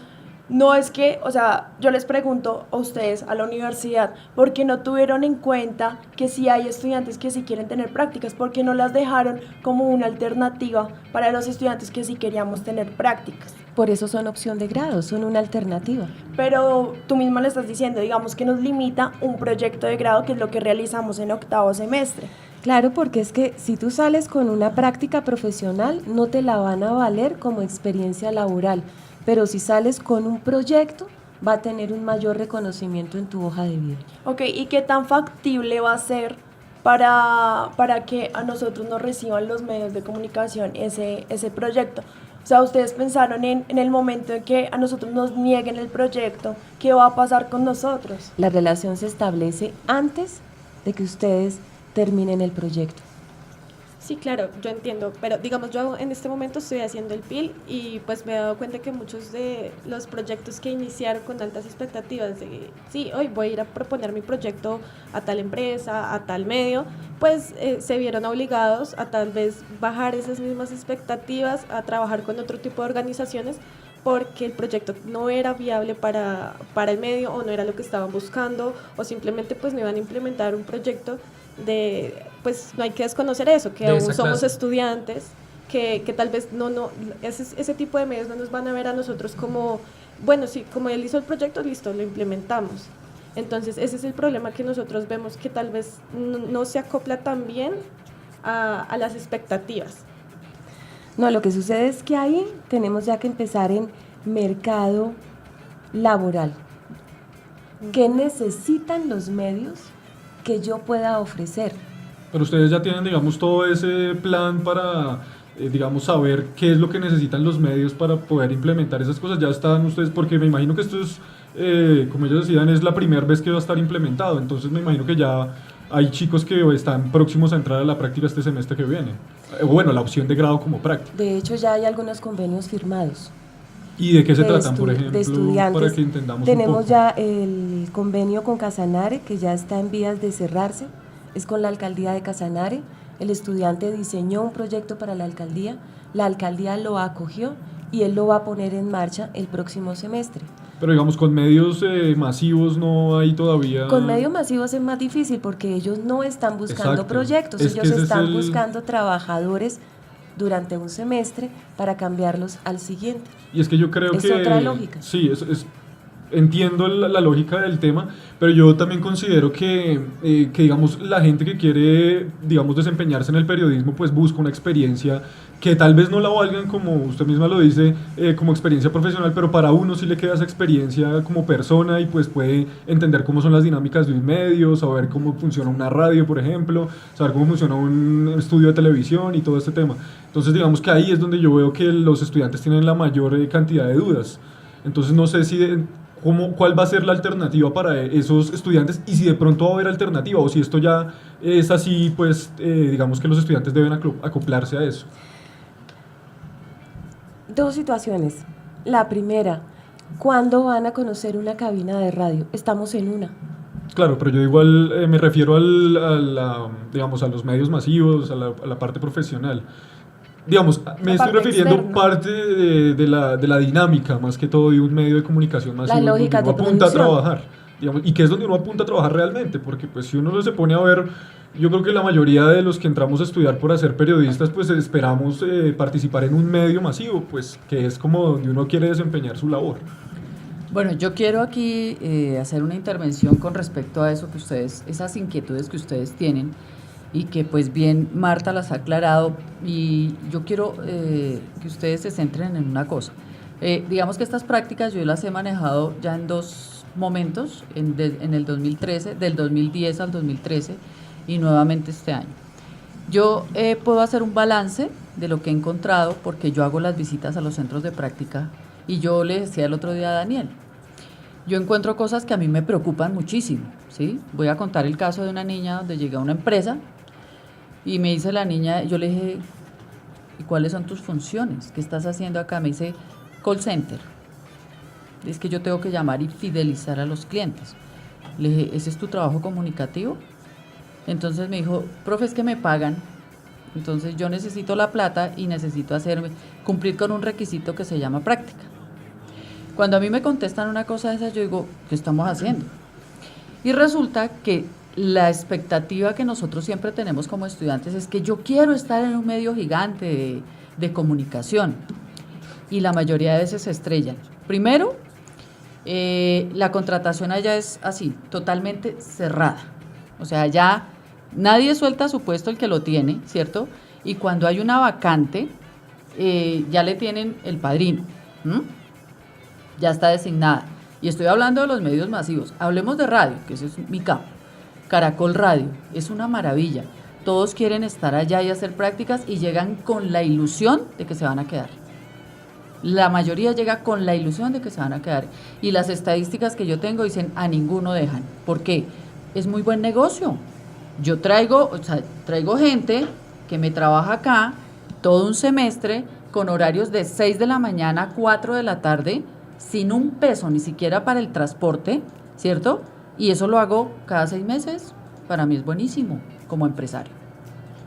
no es que, o sea, yo les pregunto a ustedes, a la universidad, ¿por qué no tuvieron en cuenta que sí hay estudiantes que sí quieren tener prácticas? ¿Por qué no las dejaron como una alternativa para los estudiantes que sí queríamos tener prácticas?
Por eso son opción de grado, son una alternativa.
Pero tú misma le estás diciendo, digamos que nos limita un proyecto de grado, que es lo que realizamos en octavo semestre.
Claro, porque es que si tú sales con una práctica profesional, no te la van a valer como experiencia laboral. Pero si sales con un proyecto, va a tener un mayor reconocimiento en tu hoja de vida.
Ok, ¿y qué tan factible va a ser para que a nosotros nos reciban los medios de comunicación ese proyecto? O sea, ustedes pensaron en el momento en que a nosotros nos nieguen el proyecto, ¿qué va a pasar con nosotros?
La relación se establece antes de que ustedes terminen el proyecto.
Sí, claro, yo entiendo, pero digamos yo en este momento estoy haciendo el PIL y pues me he dado cuenta que muchos de los proyectos que iniciaron con altas expectativas de que sí, hoy voy a ir a proponer mi proyecto a tal empresa, a tal medio, pues se vieron obligados a tal vez bajar esas mismas expectativas, a trabajar con otro tipo de organizaciones porque el proyecto no era viable para el medio o no era lo que estaban buscando o simplemente pues no iban a implementar un proyecto pues no hay que desconocer eso, que aún somos estudiantes, que tal vez ese tipo de medios no nos van a ver a nosotros como, bueno, sí, como él hizo el proyecto, listo, lo implementamos. Entonces ese es el problema que nosotros vemos, que tal vez no se acopla tan bien a las expectativas.
No, lo que sucede es que ahí tenemos ya que empezar en mercado laboral. ¿Qué necesitan los medios que yo pueda ofrecer?
Pero ustedes ya tienen, digamos, todo ese plan para, digamos, saber qué es lo que necesitan los medios para poder implementar esas cosas. Ya están ustedes, porque me imagino que esto es, como ellos decían, es la primera vez que va a estar implementado. Entonces me imagino que ya hay chicos que están próximos a entrar a la práctica este semestre que viene. Bueno, la opción de grado como práctica.
De hecho, ya hay algunos convenios firmados.
¿Y de qué se tratan, por ejemplo,
de estudiantes?
para que entendamos
Tenemos
un poco?
ya el convenio con Casanare, que ya está en vías de cerrarse, es con la alcaldía de Casanare. El estudiante diseñó un proyecto para la alcaldía lo acogió y él lo va a poner en marcha el próximo semestre.
Pero digamos, con medios masivos no hay todavía...
Con medios masivos es más difícil porque ellos no están buscando
Exacto.
proyectos,
Es que
ellos
ese
están
es el...
buscando trabajadores durante un semestre para cambiarlos al siguiente.
Y es que yo creo
es
que...
otra lógica.
Sí, entiendo la lógica del tema, pero yo también considero que digamos, la gente que quiere, digamos, desempeñarse en el periodismo, pues busca una experiencia que tal vez no la valgan, como usted misma lo dice, como experiencia profesional, pero para uno sí le queda esa experiencia como persona y pues puede entender cómo son las dinámicas de un medio, saber cómo funciona una radio, por ejemplo, saber cómo funciona un estudio de televisión y todo este tema. Entonces digamos que ahí es donde yo veo que los estudiantes tienen la mayor cantidad de dudas. Entonces no sé si... ¿Cuál va a ser la alternativa para esos estudiantes? Y si de pronto va a haber alternativa, o si esto ya es así, pues digamos que los estudiantes deben acoplarse a eso.
Dos situaciones. La primera, ¿cuándo van a conocer una cabina de radio? Estamos en una.
Claro, pero yo igual me refiero digamos, a los medios masivos, a la parte profesional. Digamos, me estoy refiriendo
externa.
parte de la dinámica, más que todo de un medio de comunicación masivo,
La lógica
donde uno
de
apunta a
producción.
trabajar, digamos, y que es donde uno apunta a trabajar realmente, porque pues si uno se pone a ver, yo creo que la mayoría de los que entramos a estudiar por hacer periodistas, pues esperamos participar en un medio masivo, pues que es como donde uno quiere desempeñar su labor.
Bueno, yo quiero aquí hacer una intervención con respecto a eso que ustedes, esas inquietudes que ustedes tienen, y que pues bien Marta las ha aclarado, y yo quiero que ustedes se centren en una cosa. Digamos que estas prácticas yo las he manejado ya en dos momentos, en el 2013, del 2010 al 2013 y nuevamente este año. Yo puedo hacer un balance de lo que he encontrado porque yo hago las visitas a los centros de práctica y yo le decía el otro día a Daniel, yo encuentro cosas que a mí me preocupan muchísimo, ¿sí? Voy a contar el caso de una niña donde llega a una empresa. Y me dice la niña, yo le dije, ¿y cuáles son tus funciones? ¿Qué estás haciendo acá? Me dice, call center. Es que yo tengo que llamar y fidelizar a los clientes. Le dije, ¿ese es tu trabajo comunicativo? Entonces me dijo, profe, es que me pagan. Entonces yo necesito la plata y necesito cumplir con un requisito que se llama práctica. Cuando a mí me contestan una cosa de esas, yo digo, ¿qué estamos haciendo? Y resulta que la expectativa que nosotros siempre tenemos como estudiantes es que yo quiero estar en un medio gigante de comunicación y la mayoría de veces se estrellan. Primero, la contratación allá es así, totalmente cerrada. O sea, ya nadie suelta su puesto el que lo tiene, ¿cierto? Y cuando hay una vacante, ya le tienen el padrino, ya está designada. Y estoy hablando de los medios masivos. Hablemos de radio, que ese es mi campo. Caracol Radio, es una maravilla. Todos quieren estar allá y hacer prácticas y llegan con la ilusión de que se van a quedar. La mayoría llega con la ilusión de que se van a quedar. Y las estadísticas que yo tengo dicen a ninguno dejan. ¿Por qué? Es muy buen negocio. Yo traigo gente que me trabaja acá todo un semestre con horarios de 6 de la mañana a 4 de la tarde, sin un peso ni siquiera para el transporte, ¿cierto? Y eso lo hago cada 6 meses. Para mí es buenísimo como empresario,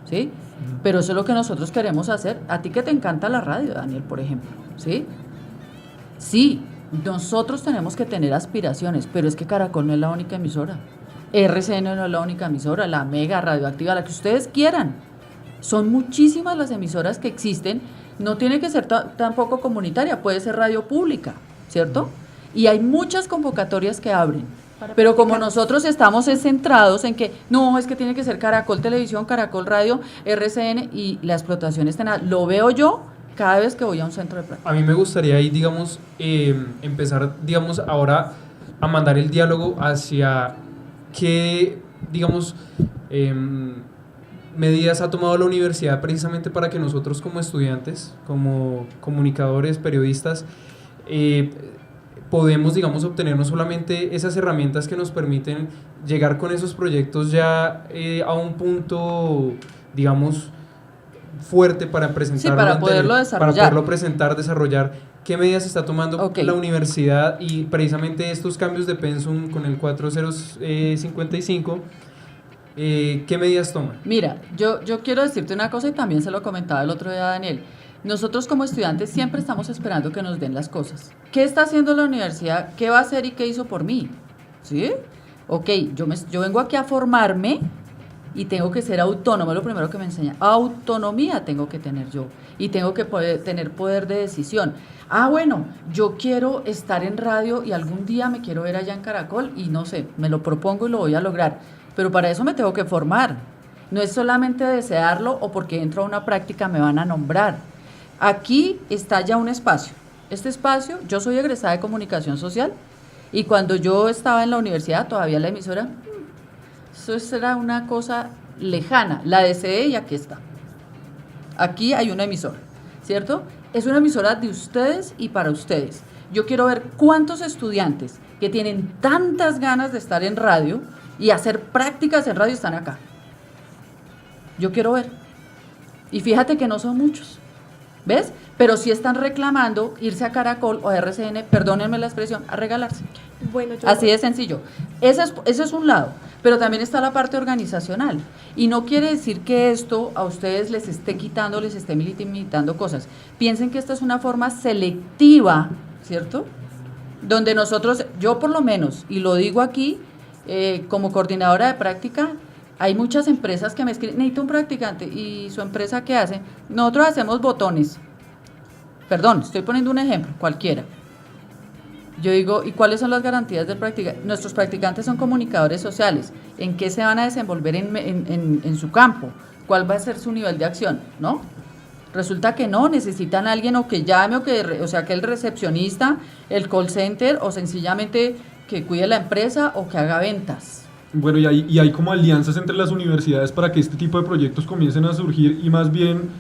¿sí? Pero eso es lo que nosotros queremos hacer. A ti que te encanta la radio, Daniel, por ejemplo, ¿sí? Sí, nosotros tenemos que tener aspiraciones, pero es que Caracol no es la única emisora. RCN no es la única emisora, la Mega, Radioactiva, la que ustedes quieran. Son muchísimas las emisoras que existen. No tiene que ser tampoco comunitaria, puede ser radio pública, ¿cierto? Y hay muchas convocatorias que abren. Pero como nosotros estamos centrados en que no, es que tiene que ser Caracol Televisión, Caracol Radio, RCN y la explotación externa, lo veo yo cada vez que voy a un centro de práctica.
A mí me gustaría ahí, digamos, empezar, digamos, ahora a mandar el diálogo hacia qué, digamos, medidas ha tomado la universidad precisamente para que nosotros como estudiantes, como comunicadores, periodistas, podemos, digamos, obtener no solamente esas herramientas que nos permiten llegar con esos proyectos ya a un punto, digamos, fuerte para presentarlo,
para poderlo desarrollar.
Para poderlo presentar, desarrollar. ¿Qué medidas está tomando la universidad y precisamente estos cambios de pensum con el 4055? ¿Qué medidas toman?
Mira, yo quiero decirte una cosa y también se lo comentaba el otro día a Daniel. Nosotros como estudiantes siempre estamos esperando que nos den las cosas. ¿Qué está haciendo la universidad? ¿Qué va a hacer y qué hizo por mí? ¿Sí? Ok, yo vengo aquí a formarme y tengo que ser autónomo, es lo primero que me enseña. Autonomía tengo que tener yo y tengo que tener poder de decisión. Bueno, yo quiero estar en radio y algún día me quiero ver allá en Caracol y no sé, me lo propongo y lo voy a lograr. Pero para eso me tengo que formar. No es solamente desearlo o porque entro a una práctica me van a nombrar. Aquí está ya un espacio. Este espacio, yo soy egresada de comunicación social y cuando yo estaba en la universidad, todavía la emisora, eso era una cosa lejana. La deseé y aquí está. Aquí hay una emisora, ¿cierto? Es una emisora de ustedes y para ustedes. Yo quiero ver cuántos estudiantes que tienen tantas ganas de estar en radio y hacer prácticas en radio están acá. Yo quiero ver. Y fíjate que no son muchos, ¿ves? Pero sí están reclamando irse a Caracol o a RCN, perdónenme la expresión, a regalarse.
Bueno,
así de sencillo. Ese es un lado, pero también está la parte organizacional. Y no quiere decir que esto a ustedes les esté quitando, les esté limitando cosas. Piensen que esta es una forma selectiva, ¿cierto? Donde nosotros, yo por lo menos, y lo digo aquí, como coordinadora de práctica, hay muchas empresas que me escriben, necesito un practicante, ¿y su empresa qué hace? Nosotros hacemos botones. Perdón, estoy poniendo un ejemplo, cualquiera. Yo digo, ¿y cuáles son las garantías del practicante? Nuestros practicantes son comunicadores sociales. ¿En qué se van a desenvolver en su campo? ¿Cuál va a ser su nivel de acción? ¿No? Resulta que no, necesitan a alguien o que llame o sea, que el recepcionista, el call center o sencillamente que cuide la empresa o que haga ventas.
Bueno, y hay como alianzas entre las universidades para que este tipo de proyectos comiencen a surgir y más bien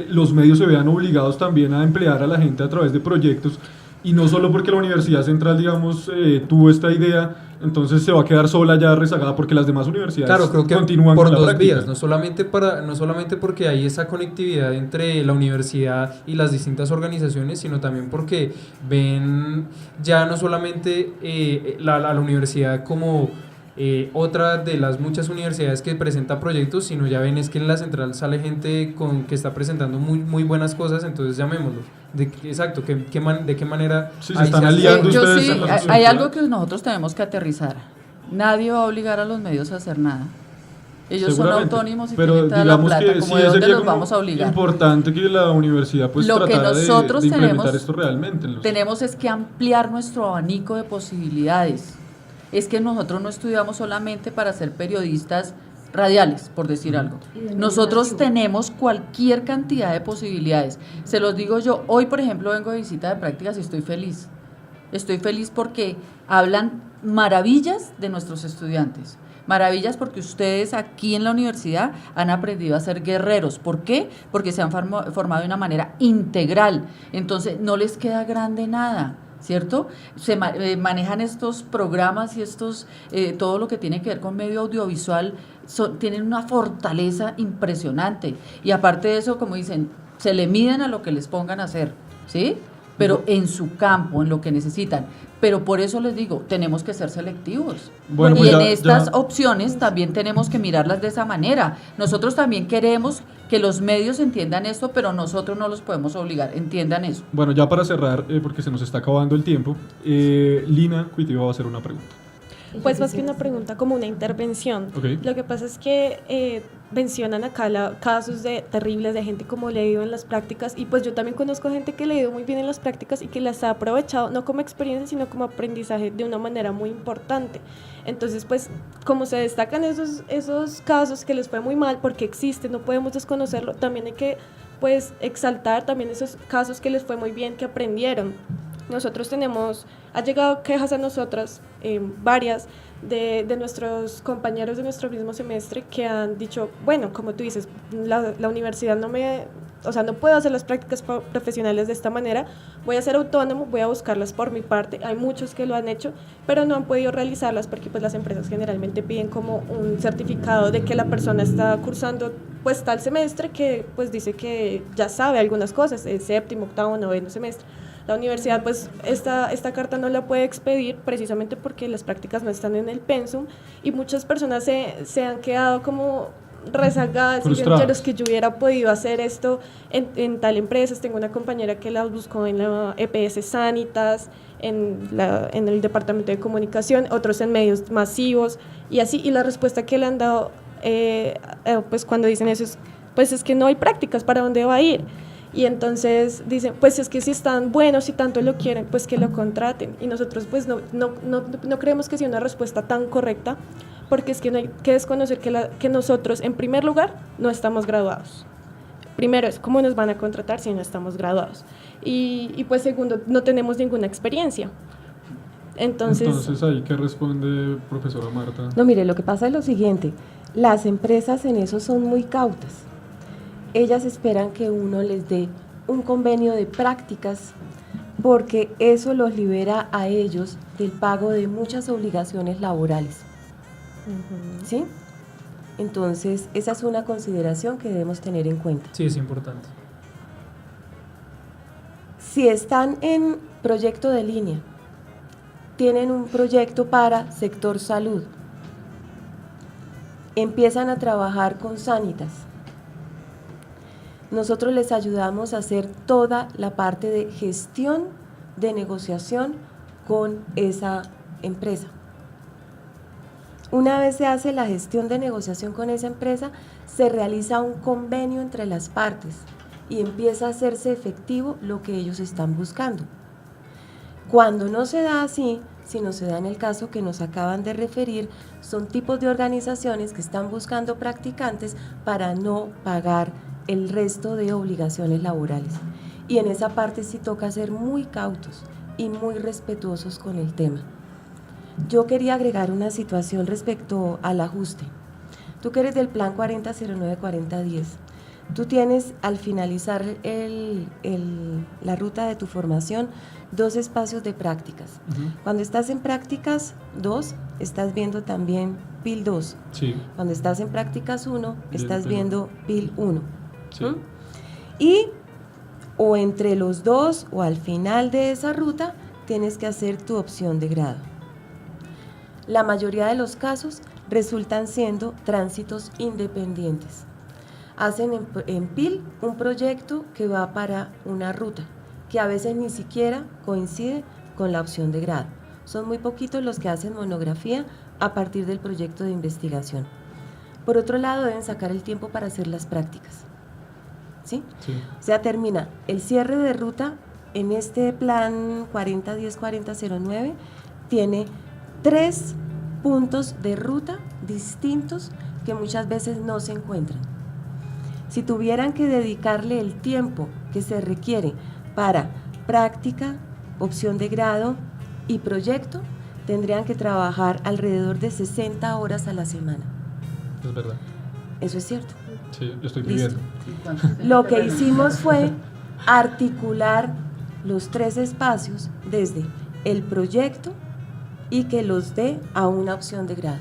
los medios se vean obligados también a emplear a la gente a través de proyectos y no solo porque la Universidad Central, digamos, tuvo esta idea, entonces se va a quedar sola ya rezagada porque las demás universidades
creo que
continúan
por
con la
dos
práctica.
vías, no solamente porque hay esa conectividad entre la universidad y las distintas organizaciones, sino también porque ven ya no solamente la universidad como otra de las muchas universidades que presenta proyectos, sino ya ven es que en la central sale gente que está presentando muy buenas cosas, entonces llamémoslos. ¿De qué manera
se están aliando ustedes?
Hay algo que nosotros tenemos que aterrizar. Nadie va a obligar a los medios a hacer nada. Ellos son autónomos y tienen toda la plata. Como de dónde los vamos a obligar.
Es importante que la universidad pues tratara de implementar esto realmente.
Tenemos es que ampliar nuestro abanico de posibilidades. Es que nosotros no estudiamos solamente para ser periodistas radiales, por decir algo. Nosotros tenemos cualquier cantidad de posibilidades. Se los digo yo, hoy por ejemplo vengo de visita de prácticas y estoy feliz. Estoy feliz porque hablan maravillas de nuestros estudiantes. Maravillas porque ustedes aquí en la universidad han aprendido a ser guerreros. ¿Por qué? Porque se han formado de una manera integral. Entonces no les queda grande nada, ¿cierto? Se manejan estos programas y todo lo que tiene que ver con medio audiovisual, tienen una fortaleza impresionante. Y aparte de eso, como dicen, se le miden a lo que les pongan a hacer, ¿sí? Pero en su campo, en lo que necesitan. Pero por eso les digo, tenemos que ser selectivos.
Bueno,
y
pues
en estas opciones también tenemos que mirarlas de esa manera. Nosotros también queremos que los medios entiendan esto, pero nosotros no los podemos obligar, entiendan eso.
Bueno, ya para cerrar, porque se nos está acabando el tiempo, Lina Cuitiba va a hacer una pregunta.
Pues más que una pregunta, como una intervención.
Okay.
Lo que pasa es que mencionan acá casos terribles de gente como le ha ido en las prácticas, y pues yo también conozco gente que le ha ido muy bien en las prácticas y que las ha aprovechado no como experiencia sino como aprendizaje de una manera muy importante. Entonces pues como se destacan esos casos que les fue muy mal porque existen, no podemos desconocerlo, también hay que pues exaltar también esos casos que les fue muy bien, que aprendieron. Nosotros ha llegado quejas a nosotras, varias, de nuestros compañeros de nuestro mismo semestre que han dicho, bueno, como tú dices, la universidad no puedo hacer las prácticas profesionales de esta manera, voy a ser autónomo, voy a buscarlas por mi parte. Hay muchos que lo han hecho, pero no han podido realizarlas porque pues las empresas generalmente piden como un certificado de que la persona está cursando pues tal semestre, que pues dice que ya sabe algunas cosas, el séptimo, octavo, noveno semestre. La universidad pues esta carta no la puede expedir precisamente porque las prácticas no están en el pensum y muchas personas se han quedado como rezagadas y dicen, quiero que yo hubiera podido hacer esto en tal empresa. Tengo una compañera que la buscó en la EPS Sanitas, en el departamento de comunicación, otros en medios masivos y así, y la respuesta que le han dado pues cuando dicen eso es que no hay prácticas, ¿para dónde va a ir? Y entonces dicen, pues es que si están buenos, si tanto lo quieren, pues que lo contraten. Y nosotros pues no creemos que sea una respuesta tan correcta, porque es que no hay que desconocer que nosotros, en primer lugar, no estamos graduados. Primero es, ¿cómo nos van a contratar si no estamos graduados? Y pues segundo, no tenemos ninguna experiencia.
Entonces ahí, ¿qué responde profesora Marta?
No, mire, lo que pasa es lo siguiente, las empresas en eso son muy cautas. Ellas esperan que uno les dé un convenio de prácticas porque eso los libera a ellos del pago de muchas obligaciones laborales. ¿Sí? Entonces, esa es una consideración que debemos tener en cuenta.
Sí, es importante.
Si están en proyecto de línea, tienen un proyecto para sector salud, empiezan a trabajar con Sanitas, nosotros les ayudamos a hacer toda la parte de gestión de negociación con esa empresa. Una vez se hace la gestión de negociación con esa empresa, se realiza un convenio entre las partes y empieza a hacerse efectivo lo que ellos están buscando. Cuando no se da así, sino se da en el caso que nos acaban de referir, son tipos de organizaciones que están buscando practicantes para no pagar el resto de obligaciones laborales. Y en esa parte sí toca ser muy cautos y muy respetuosos con el tema. Yo quería agregar una situación respecto al ajuste. Tú que eres del plan 4009-4010, tú tienes al finalizar la ruta de tu formación 2 espacios de prácticas. Cuando estás en prácticas 2, estás viendo también PIL 2.
Sí.
Cuando estás en prácticas 1, estás viendo PIL 1.
Sí.
Y o entre los dos o al final de esa ruta tienes que hacer tu opción de grado. La mayoría de los casos resultan siendo tránsitos independientes. Hacen en PIL un proyecto que va para una ruta, que a veces ni siquiera coincide con la opción de grado. Son muy poquitos los que hacen monografía a partir del proyecto de investigación. Por otro lado, deben sacar el tiempo para hacer las prácticas. ¿Sí? Sí. O sea, termina el cierre de ruta en este plan 4010-4009, tiene 3 puntos de ruta distintos que muchas veces no se encuentran. Si tuvieran que dedicarle el tiempo que se requiere para práctica, opción de grado y proyecto, tendrían que trabajar alrededor de 60 horas a la semana.
Es verdad.
Eso es cierto.
Sí, lo estoy viviendo.
Lo que hicimos fue articular los 3 espacios desde el proyecto y que los dé a una opción de grado.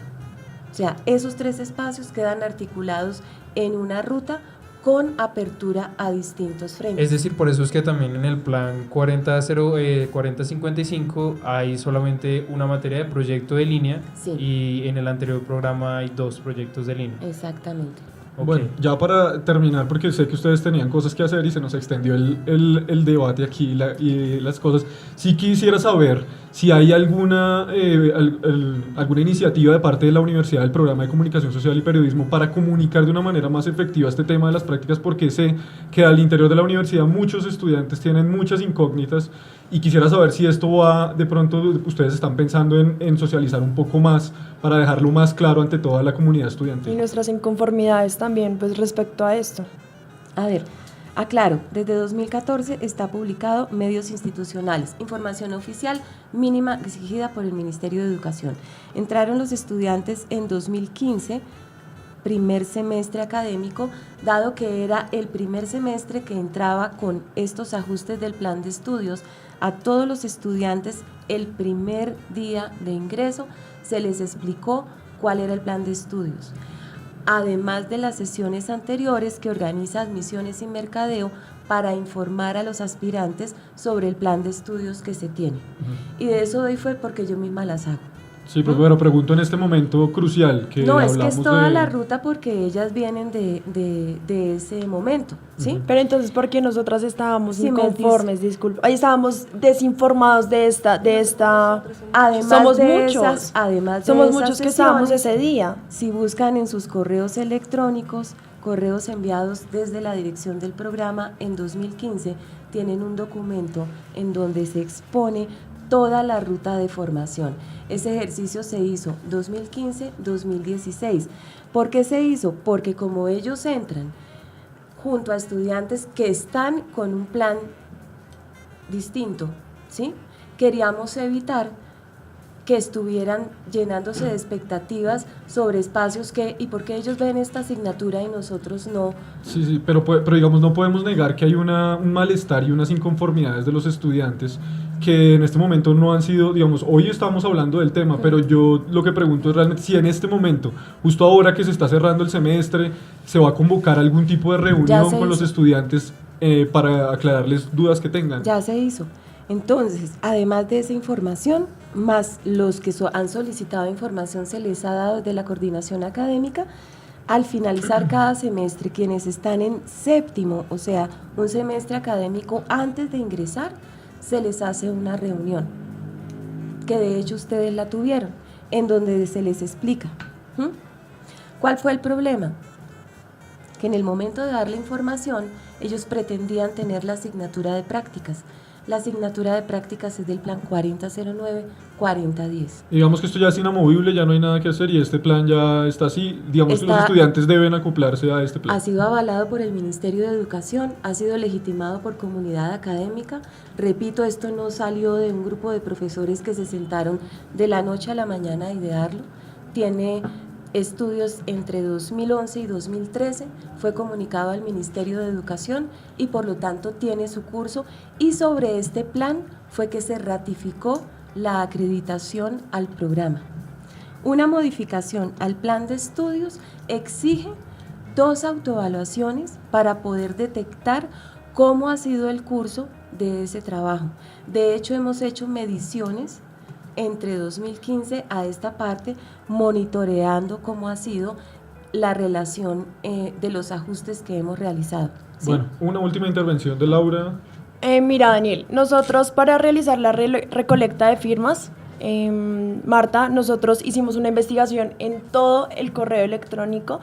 O sea, esos 3 espacios quedan articulados en una ruta con apertura a distintos frentes.
Es decir, por eso es que también en el plan 4055 hay solamente una materia de proyecto de línea, sí, y en el anterior programa hay 2 proyectos de línea.
Exactamente.
Okay.
Bueno, ya para terminar, porque sé que ustedes tenían cosas que hacer y se nos extendió el debate aquí y las cosas, sí quisiera saber si hay alguna iniciativa de parte de la universidad del programa de comunicación social y periodismo para comunicar de una manera más efectiva este tema de las prácticas, porque sé que al interior de la universidad muchos estudiantes tienen muchas incógnitas y quisiera saber si esto va, de pronto ustedes están pensando en socializar un poco más para dejarlo más claro ante toda la comunidad estudiantil.
Y nuestras inconformidades también pues respecto a esto.
A ver, Aclaro, desde 2014 está publicado medios institucionales, información oficial mínima exigida por el Ministerio de Educación. Entraron los estudiantes en 2015, primer semestre académico, dado que era el primer semestre que entraba con estos ajustes del plan de estudios. A todos los estudiantes el primer día de ingreso se les explicó cuál era el plan de estudios, además de las sesiones anteriores que organiza Admisiones y Mercadeo para informar a los aspirantes sobre el plan de estudios que se tiene. Y de eso doy fe porque yo misma las hago.
Sí, pues bueno, pregunto en este momento crucial que
No, es
hablamos
que es toda
de...
la ruta porque ellas vienen de ese momento, ¿sí?
Pero entonces, ¿por qué nosotras estábamos
Sí,
inconformes? Disculpa. Ahí estábamos desinformados de esta...
Además
somos
de
muchos.
somos
Somos muchos que estábamos ese día.
Si buscan en sus correos electrónicos, correos enviados desde la dirección del programa en 2015, tienen un documento en donde se expone toda la ruta de formación. Ese ejercicio se hizo 2015-2016. ¿Por qué se hizo? Porque como ellos entran junto a estudiantes que están con un plan distinto, ¿sí? Queríamos evitar que estuvieran llenándose de expectativas sobre espacios y porque ellos ven esta asignatura y nosotros no.
Sí, pero digamos, no podemos negar que hay un malestar y unas inconformidades de los estudiantes que en este momento no han sido, digamos, hoy estamos hablando del tema, pero yo lo que pregunto es realmente si en este momento, justo ahora que se está cerrando el semestre, se va a convocar algún tipo de reunión con los estudiantes para aclararles dudas que tengan.
Ya se hizo. Entonces, además de esa información, más los que han solicitado información se les ha dado desde la coordinación académica, al finalizar cada semestre, quienes están en séptimo, o sea, un semestre académico antes de ingresar, se les hace una reunión, que de hecho ustedes la tuvieron, en donde se les explica. ¿Cuál fue el problema? Que en el momento de dar la información, ellos pretendían tener la asignatura de prácticas. La asignatura de prácticas es del plan 4009-4010.
Digamos que esto ya es inamovible, ya no hay nada que hacer y este plan ya está así. Digamos que los estudiantes deben acoplarse a este plan.
Ha sido avalado por el Ministerio de Educación, ha sido legitimado por comunidad académica. Repito, esto no salió de un grupo de profesores que se sentaron de la noche a la mañana a idearlo. Tiene estudios entre 2011 y 2013, fue comunicado al Ministerio de Educación y por lo tanto tiene su curso, y sobre este plan fue que se ratificó la acreditación al programa. Una modificación al plan de estudios exige 2 autoevaluaciones para poder detectar cómo ha sido el curso de ese trabajo. De hecho, hemos hecho mediciones entre 2015 a esta parte, monitoreando cómo ha sido la relación de los ajustes que hemos realizado. ¿Sí?
Bueno, una última intervención de Laura.
Mira, Daniel, nosotros para realizar la recolecta de firmas, Marta, nosotros hicimos una investigación en todo el correo electrónico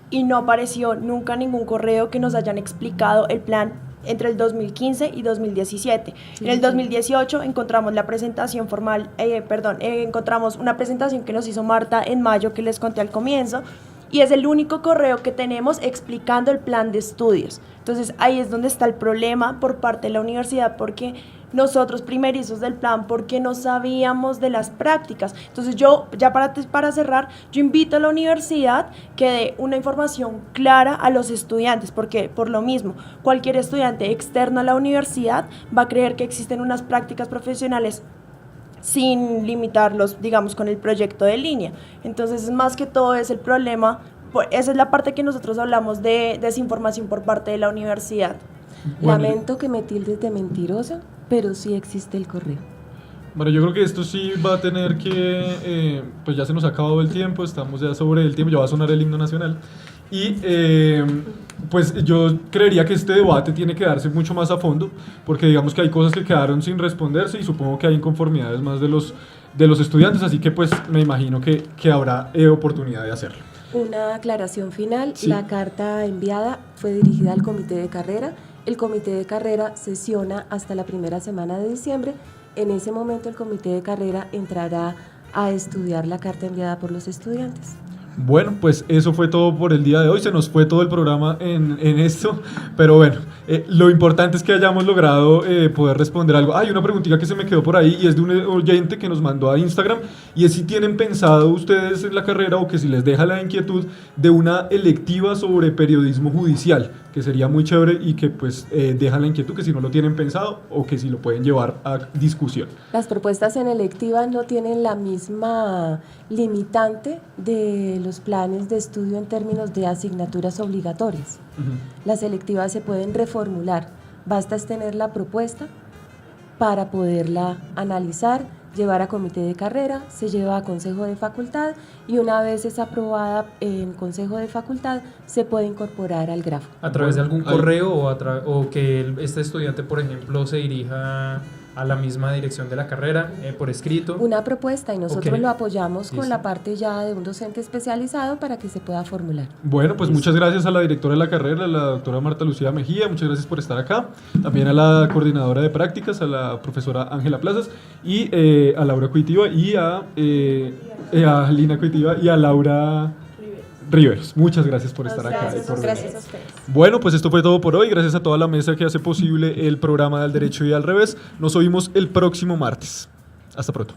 y no apareció nunca ningún correo que nos hayan explicado el plan entre el 2015 y 2017. En el 2018 encontramos la presentación formal, encontramos una presentación que nos hizo Marta en mayo, que les conté al comienzo, y es el único correo que tenemos explicando el plan de estudios. Entonces ahí es donde está el problema por parte de la universidad, porque nosotros primerizos del plan, porque no sabíamos de las prácticas. Entonces yo, ya para cerrar, yo invito a la universidad que dé una información clara a los estudiantes, porque por lo mismo, cualquier estudiante externo a la universidad va a creer que existen unas prácticas profesionales sin limitarlos, digamos, con el proyecto de línea. Entonces, más que todo es el problema, esa es la parte que nosotros hablamos de desinformación por parte de la universidad.
Bueno, lamento que me tildes de mentirosa, pero sí existe el correo.
Bueno, yo creo que esto sí va a tener que, pues ya se nos ha acabado el tiempo, estamos ya sobre el tiempo, ya va a sonar el himno nacional. Y pues yo creería que este debate tiene que darse mucho más a fondo, porque digamos que hay cosas que quedaron sin responderse y supongo que hay inconformidades más de los estudiantes, así que pues me imagino que habrá oportunidad de hacerlo.
Una aclaración final,
sí.
La carta enviada fue dirigida al comité de carrera. El comité de carrera sesiona hasta la primera semana de diciembre. En ese momento el comité de carrera entrará a estudiar la carta enviada por los estudiantes.
Bueno, pues eso fue todo por el día de hoy. Se nos fue todo el programa en esto, pero bueno, lo importante es que hayamos logrado poder responder algo. Hay una preguntita que se me quedó por ahí y es de un oyente que nos mandó a Instagram, y es si tienen pensado ustedes en la carrera, o que si les deja la inquietud de una electiva sobre periodismo judicial, que sería muy chévere, y que pues deja la inquietud, que si no lo tienen pensado o que si lo pueden llevar a discusión.
Las propuestas en electiva no tienen la misma limitante de los planes de estudio en términos de asignaturas obligatorias. Las electivas se pueden reformular, basta es tener la propuesta para poderla analizar, llevar a comité de carrera, se lleva a consejo de facultad y una vez es aprobada en consejo de facultad se puede incorporar al grafo.
¿A través de algún correo o que este estudiante, por ejemplo, se dirija a la misma dirección de la carrera por escrito?
Una propuesta, y nosotros lo apoyamos con
Listo.
la parte ya de un docente especializado para que se pueda formular.
Bueno, pues muchas gracias a la directora de la carrera, la doctora Marta Lucía Mejía, muchas gracias por estar acá. También a la coordinadora de prácticas, a la profesora Ángela Plazas, y a Laura Coitiva, y a Lina Coitiva, y a Laura Rivers. Muchas gracias por estar acá.
Gracias a ustedes.
Bueno, pues esto fue todo por hoy. Gracias a toda la mesa que hace posible el programa del Derecho y al Revés. Nos oímos el próximo martes. Hasta pronto.